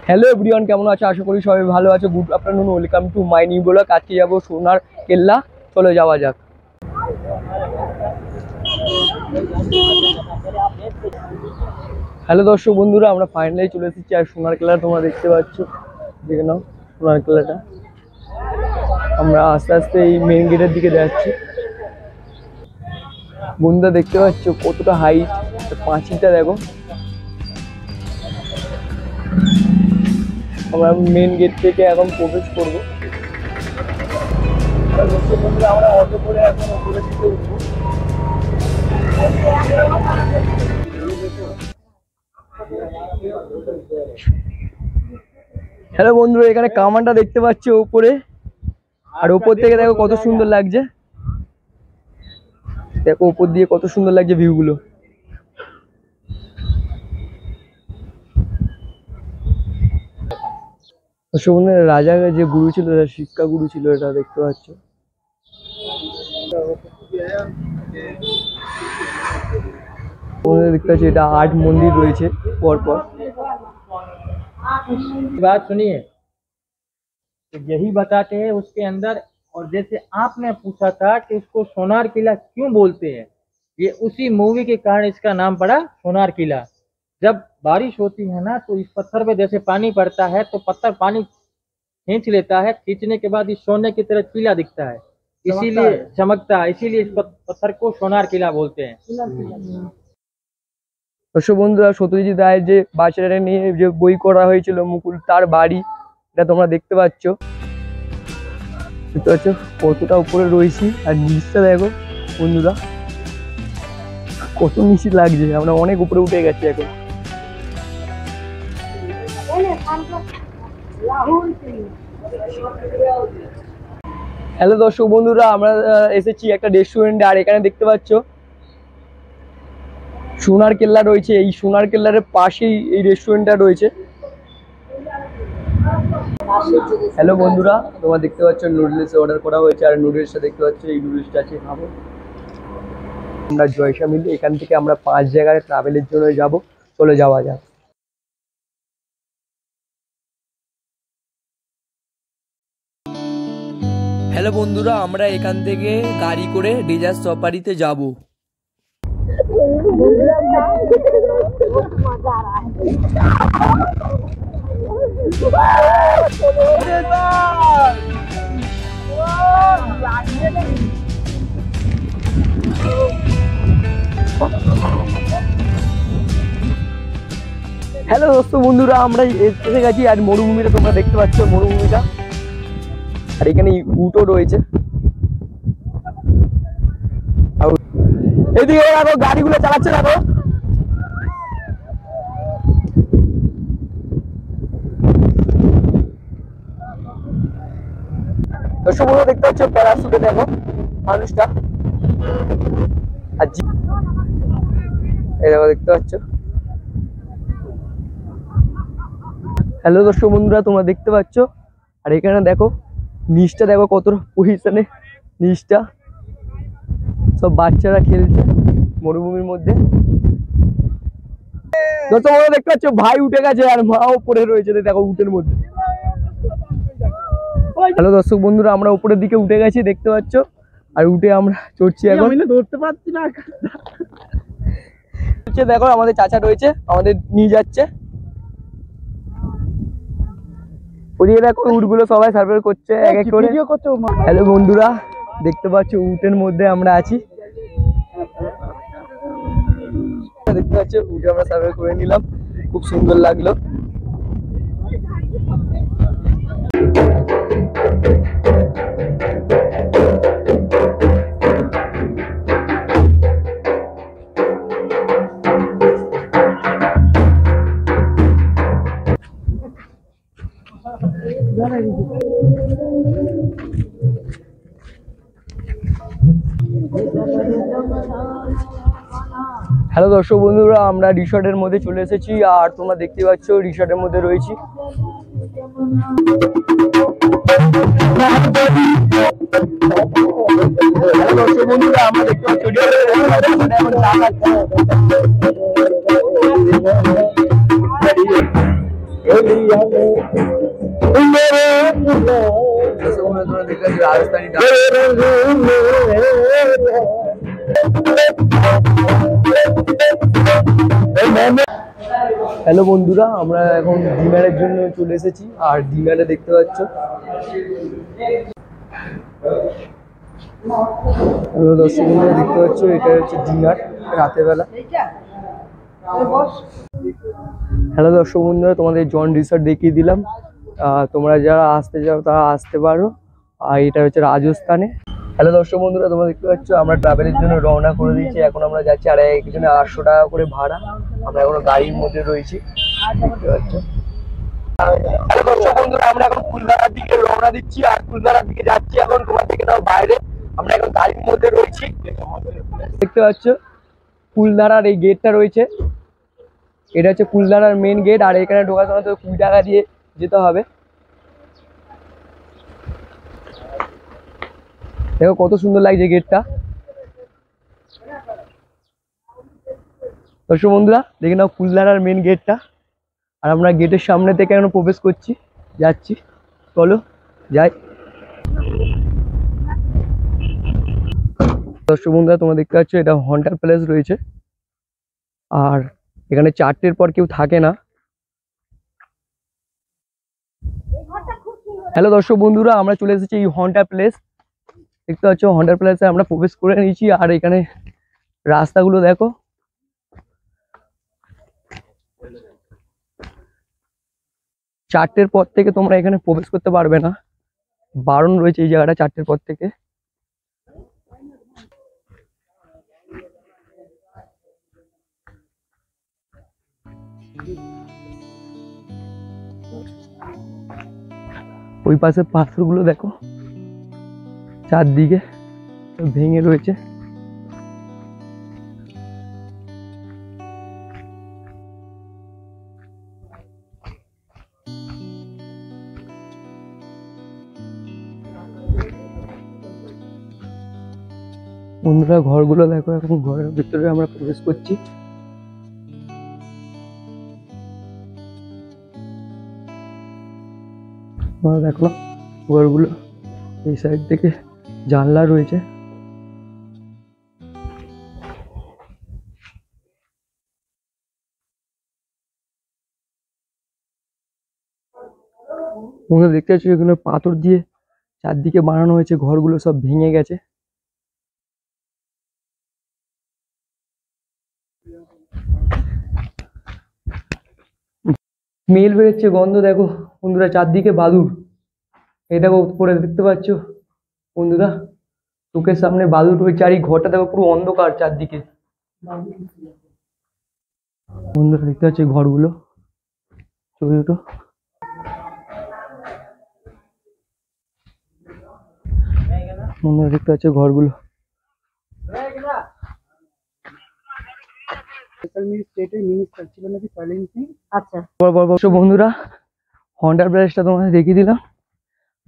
Hello everyone, কেমন আছো? আশা করি সবাই ভালো আছো। Good afternoon, welcome to my new blog. আজকে যাবো সোনার কেল্লা, চলে যাওয়া যাক। হ্যালো দর্শক বন্ধুরা, আমরা ফাইনালি চলে এসেছি আর সোনার কেল্লা তোমরা দেখতে পাচ্ছ। দেখে নাও সোনার কেল্লাটা। আমরা আস্তে আস্তে এই মেন গেটের দিকে যাচ্ছি। বন্ধুরা দেখতে পাচ্ছ কতটা হাইট, পাঁচিলটা দেখো। আমরা মেন গেট থেকে এখন প্রবেশ করবো। আমরা অটো করে এখন উপরের দিকে উঠবো। হ্যালো বন্ধুরা, এখানে কামানটা দেখতে পাচ্ছ উপরে, আর উপর থেকে দেখো কত সুন্দর লাগছে। দেখো উপর দিয়ে কত সুন্দর লাগছে ভিউ গুলো। রাজার যে গুরু ছিল, শিক্ষা গুরু ছিল, এটা দেখতে পাচ্ছ। দেখতে পাচ্ছি এটা 8 মন্দির রয়েছে পরপর। बात सुनिए, तो यही बताते हैं उसके अंदर। और जैसे आपने पूछा था कि उसको सोनार किला क्यों बोलते हैं, ये उसी मूवी के कारण इसका नाम पड़ा सोनार किला। जब बारिश होती है ना, तो इस पत्थर पे जैसे पानी पड़ता है तो पत्थर पानी खींच लेता है। खींचने के बाद इस सोने की तरह किला दिखता है, इसीलिए चमकता है, इसीलिए इस पत्थर को सोनार किला बोलते हैं। দর্শক বন্ধুরা, সত্যজিৎ রায়ের যে বাচ্চাটা নিয়ে যে বই করা হয়েছিল মুকুল, তার বাড়ি এটা তোমরা দেখতে পাচ্ছ। কতটা উপরে রয়েছি, আর নিচটা দেখো বন্ধুরা কত নিচে লাগছে। আমরা অনেক উপরে উঠে গেছি এখন। হ্যালো দর্শক বন্ধুরা, আমরা এসেছি একটা রেস্টুরেন্টে, আর এখানে দেখতে পাচ্ছ সোনার কেল্লা রয়েছে। এই সোনার কেল্লার পাশেই এই রেস্টুরেন্টটা রয়েছে। হ্যালো বন্ধুরা, তোমরা দেখতে পাচ্ছ নুডলস অর্ডার করা হয়েছে, আর নুডলসটা দেখতে পাচ্ছ, এই নুডলসটা আছে খাবো। আমরা জয়সা মিলে এখান থেকে আমরা 5 জায়গায় ট্রাভেলের জন্য যাব, চলে যাওয়া যাক। হ্যালো বন্ধুরা, আমরা এখান থেকে গাড়ি করে ডেজার্ট সাফারিতে যাব। হ্যালো দোস্ত বন্ধুরা, আমরা এসে গেছি আর মরুভূমিটা তোমরা দেখতে পাচ্ছ, মরুভূমিটা। আর এখানে উটও রয়েছে। এদিকে দেখো গাড়িগুলো চালাচ্ছে, দেখো দর্শক বন্ধুরা দেখতে পাচ্ছ প্যারাসুটে দেখো মানুষটা। আর এই দেখো দেখতে পাচ্ছ। হ্যালো দর্শক বন্ধুরা, তোমরা দেখতে পাচ্ছ, আর এখানে দেখো নিচটা দেখো কতটা পজিশনে, নিচটা সব বাচ্চারা খেলছে মরুভূমির মধ্যে। দর্শক বন্ধুরা দেখতে পাচ্ছ ভাই উঠে গেছে আর মাও পড়ে রয়েছে, দেখো উটের মধ্যে। হ্যালো দর্শক বন্ধুরা, আমরা উপরের দিকে উঠে গেছি দেখতে পাচ্ছ, আর উঠে আমরা চড়ছি এখন। ধরতে পারছি না, দেখো আমাদের চাচা রয়েছে, আমাদের নিয়ে যাচ্ছে। ওদিকে দেখো উটগুলো সবাই সার্ভে করছে এক এক করে। হ্যালো বন্ধুরা, দেখতে পাচ্ছ উটের মধ্যে আমরা আছি। দেখতে পাচ্ছ উটে আমরা সার্ভে করে নিলাম, খুব সুন্দর লাগলো। হ্যালো দর্শক বন্ধুরা, আমরা রিসর্টের মধ্যে চলে এসেছি, আর তোমরা দেখতে পাচ্ছ রিসর্টের মধ্যে রয়েছি। হ্যালো দর্শক বন্ধুরা, আমরা দেখতে পাচ্ছি তোমরা দেখতে পাচ্ছ রাজস্থানি ডান্স। হ্যালো বন্ধুরা, আমরা এখন ডিনারের জন্য চলে এসেছি। আর ডিনারে দেখতে পাচ্ছ দর্শক বন্ধুরা দেখতে পাচ্ছ, এটা হচ্ছে ডিনার রাতের বেলা। হ্যালো দর্শক বন্ধুরা, তোমাদের জন রিসর্ট দেখিয়ে দিলাম। তোমরা যারা আসতে চাও তারা আসতে পারো। আর এটা হচ্ছে রাজস্থানে। হ্যালো দর্শক বন্ধুরা, তোমরা দেখতে পাচ্ছ আমরা ট্রাভেলের জন্য রওনা করে দিয়েছি। এখন আমরা যাচ্ছি, আর একজনে 800 টাকা করে ভাড়া। আমরা এখনো গাড়ির মধ্যে রয়েছি, দেখতে পাচ্ছ। হ্যালো দর্শক বন্ধুরা, আমরা এখন কুলধারার দিকে রওনা দিচ্ছি। আর কুলধারার দিকে যাচ্ছি এখন, তোমার দিকে নাও বাইরে। আমরা এখন গাড়ির মধ্যে রয়েছি, দেখতে পাচ্ছ। কুলধারার এই গেটটা রয়েছে, এটা হচ্ছে কুলধারার মেন গেট। আর এখানে ঢোকার সময় তো 20 টাকা দিয়ে যেতে হবে। দেখো কত সুন্দর লাগছে গেটটা। দর্শক বন্ধুরা দেখে নাও কুলধারার মেন গেটটা। আর আমরা গেটের সামনে থেকে এখন প্রবেশ করছি, যাচ্ছি। চলো যাই। দর্শক বন্ধুরা তোমরা দেখতে পাচ্ছ, এটা হন্টার প্যালেস রয়েছে। আর এখানে 4টের পর কেউ থাকে না। হ্যালো দর্শক বন্ধুরা, আমরা চলে এসেছি এই হন্টার প্লেস। দেখতে পাচ্ছ হন্টার প্লেসে আমরা প্রবেশ করে নিয়েছি। আর এখানে রাস্তাগুলো দেখো, চারটের পর থেকে তোমরা এখানে প্রবেশ করতে পারবে না, বারণ রয়েছে এই জায়গাটা 4টের পর থেকে। ওই পাশে পাথরগুলো দেখো, চারদিকে ভেঙে রয়েছে। বন্ধুরা ঘরগুলো দেখো, এখন ঘরের ভিতরে আমরা প্রবেশ করছি। দেখো ঘরগুলো, এই সাইড থেকে জানলা রয়েছে। বন্ধুরা দেখতে পাচ্ছ এগুলো পাথর দিয়ে চারদিকে বানানো হয়েছে, ঘরগুলো সব ভেঙে গেছে। স্মেল বেরোচ্ছে, গন্ধ দেখো বন্ধুরা, চারদিকে বাদুর। এই দেখো উপরে দেখতে পাচ্ছ বন্ধুরা, চোখের সামনে বাদুর রয়েছে। আর এই ঘরটা দেখো পুরো অন্ধকার চারদিকে। বন্ধুরা দেখতে পাচ্ছ ঘরগুলো, ছোট ছোট। বন্ধুরা দেখতে পাচ্ছ ঘরগুলো। বন্ধুরা হন্টার প্লেসটা তোমাদের দেখিয়ে দিলাম।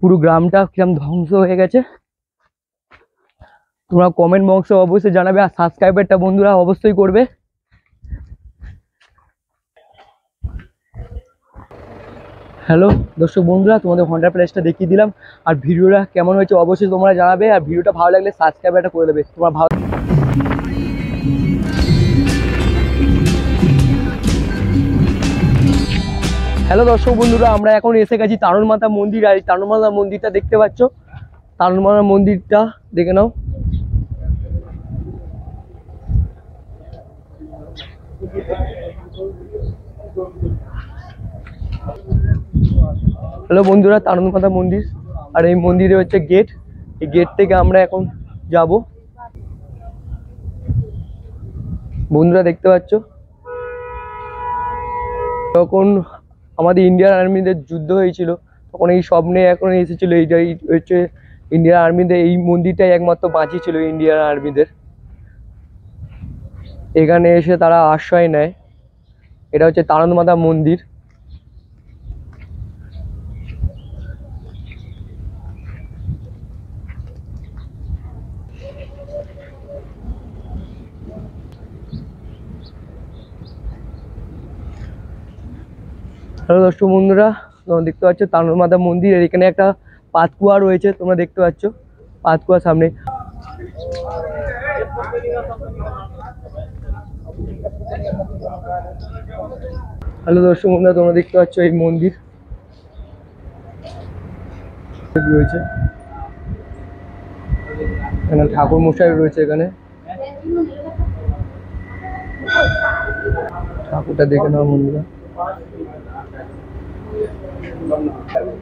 পুরো গ্রামটা কিরকম ধ্বংস হয়ে গেছে। তোমরা কমেন্ট বক্সে অবশ্যই জানাবে। আর সাবস্ক্রাইবারটা বন্ধুরা অবশ্যই করবে। হ্যালো দর্শক বন্ধুরা, তোমাদের হন্টার প্লেসটা দেখিয়ে দিলাম। আর ভিডিওটা কেমন হয়েছে অবশ্যই তোমরা জানাবে। আর ভিডিওটা ভালো লাগলে সাবস্ক্রাইবারটা করে দেবে। তোমরা ভালো। হ্যালো দর্শক বন্ধুরা, আমরা এখন এসে গেছি তারণ মাতা মন্দির। আর এই তারণ মাতা মন্দিরটা দেখতে পাচ্ছ, তারণ মাতা মন্দিরটা দেখে নাও। হ্যালো বন্ধুরা, তারণ মাতা মন্দির। আর এই মন্দিরে হচ্ছে গেট। এই গেট থেকে আমরা এখন যাব। বন্ধুরা দেখতে পাচ্ছ, তখন আমাদের ইন্ডিয়ান আর্মিদের যুদ্ধ হয়েছিল, তখন এই স্বপ্নে এখন এসেছিল। এইটাই হচ্ছে ইন্ডিয়ান আর্মিদের, এই মন্দিরটাই একমাত্র বাঁচিয়েছিল ইন্ডিয়ান আর্মিদের। এখানে এসে তারা আশ্রয় নেয়। এটা হচ্ছে তারণ মাতা মন্দির। হ্যালো দর্শক বন্ধুরা, তোমরা দেখতে পাচ্ছ তানুর মাতা মন্দির, আর এখানে একটা পাতকুয়া রয়েছে তোমরা দেখতে পাচ্ছ, পাতকুয়ার সামনে। হ্যালো দর্শক বন্ধুরা, তোমরা দেখতে পাচ্ছ এই মন্দির রয়েছে, এখানে ঠাকুর মশাই রয়েছে, এখানে ঠাকুরটা দেখে নাও বন্ধুরা।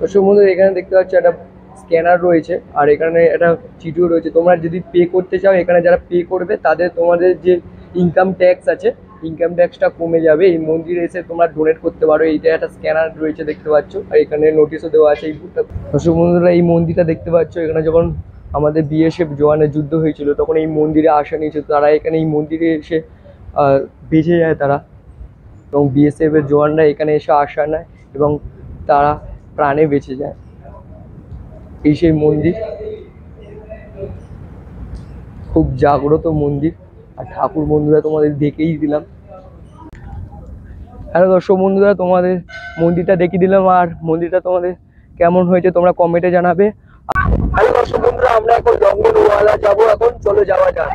দর্শক বন্ধুরা এখানে দেখতে পাচ্ছ একটা স্ক্যানার রয়েছে, আর এখানে একটা চিঠিও রয়েছে। তোমরা যদি পে করতে চাও, এখানে যারা পে করবে তাদের তোমাদের যে ইনকাম ট্যাক্স আছে, ইনকাম ট্যাক্সটা কমে যাবে। এই মন্দিরে এসে তোমরা ডোনেট করতে পারো। এইটা একটা স্ক্যানার রয়েছে দেখতে পাচ্ছ, আর এখানে নোটিশও দেওয়া আছে এই বুকটা। দর্শক বন্ধুরা এই মন্দিরটা দেখতে পাচ্ছ, এখানে যখন আমাদের বিএসএফ জওয়ানের যুদ্ধ হয়েছিল তখন এই মন্দিরে আসা নিয়েছিল তারা, এখানে এই মন্দিরে এসে বেঁচে যায় তারা, এবং বিএসএফ এর জওয়ানরা এখানে এসে আশা নেয় এবং তারা প্রাণে বেঁচে যায়। এই সেই মন্দির, খুব জাগ্রত মন্দির। আর ঠাকুর বন্ধুরা তোমাদের দেখেই দিলাম। হ্যালো দর্শক বন্ধুরা, তোমাদের মন্দিরটা দেখিয়ে দিলাম, আর মন্দিরটা তোমাদের কেমন হয়েছে তোমরা কমেন্টে জানাবে। হ্যালো দর্শক বন্ধুরা, আমরা এখন লঙ্গনওয়ালা যাবো, এখন চলে যাওয়া যাক।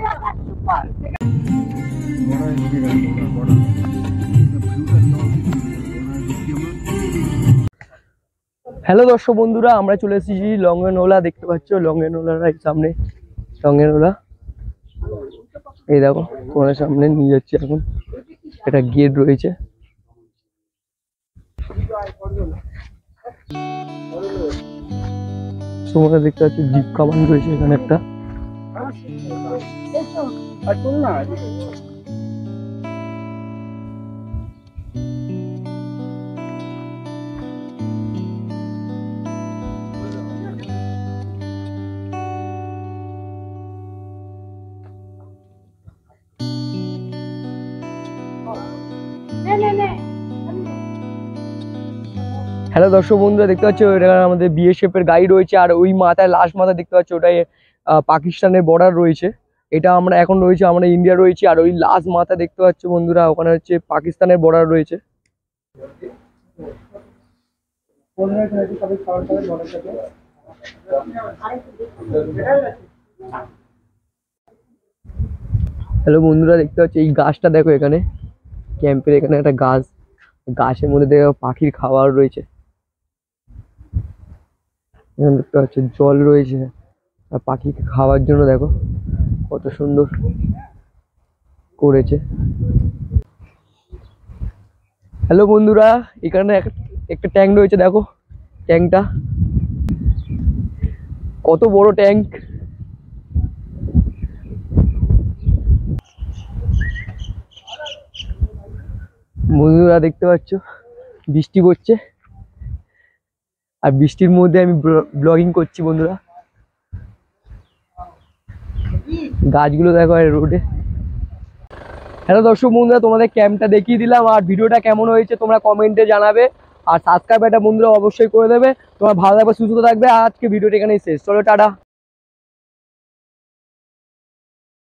হ্যালো দর্শক বন্ধুরা, আমরা চলে এসেছি লঙ্গনওয়ালা, দেখতে পাচ্ছ লঙ্গনওয়ালার সামনে। লঙ্গনওয়ালা এই দেখো তোমাদের সামনে নিয়ে যাচ্ছি এখন, একটা গেট রয়েছে। তোমরা দেখতে পাচ্ছ জিপ কামান রয়েছে এখানে একটা। হ্যালো দর্শক বন্ধুরা, দেখতে পাচ্ছ এটা আমাদের বিএসএফ এর গাড়ি রয়েছে, আর ওই মাথায় লাস্ট মাথা দেখতে পাচ্ছ ওটাই পাকিস্তানের বর্ডার রয়েছে। এটা আমরা এখন রয়েছে, আমরা ইন্ডিয়া রয়েছি, আর ওই লাস্ট মাথা দেখতে পাচ্ছ বন্ধুরা ওখানে হচ্ছে পাকিস্তানের বর্ডার রয়েছে। হ্যালো বন্ধুরা, দেখতে পাচ্ছ এই গাছটা দেখো, এখানে ক্যাম্পের এখানে একটা গাছ, গাছের মধ্যে দেখো পাখির খাবার রয়েছে। এখানে দেখতে পাচ্ছ জল রয়েছে, আর পাখিকে খাওয়ার জন্য দেখো কত সুন্দর করেছে। হ্যালো বন্ধুরা, এখানে একটা ট্যাঙ্ক রয়েছে, দেখো ট্যাঙ্কটা কত বড় ট্যাঙ্ক। বন্ধুরা দেখতে পাচ্ছ বৃষ্টি পড়ছে, আর বৃষ্টির মধ্যে আমি ব্লগিং করছি বন্ধুরা। গাছগুলো দেখো রোডে। হ্যালো দর্শক বন্ধুরা, তোমাদের ক্যাম্পটা দেখিয়ে দিলাম, আর ভিডিওটা কেমন হয়েছে তোমরা কমেন্টে জানাবে, আর সাবস্ক্রাইব একটা বন্ধুরা অবশ্যই করে দেবে। তোমার ভালো থাকবে, সুস্থ থাকবে। আজকে ভিডিওটা এখানেই শেষ, চলো টাটা।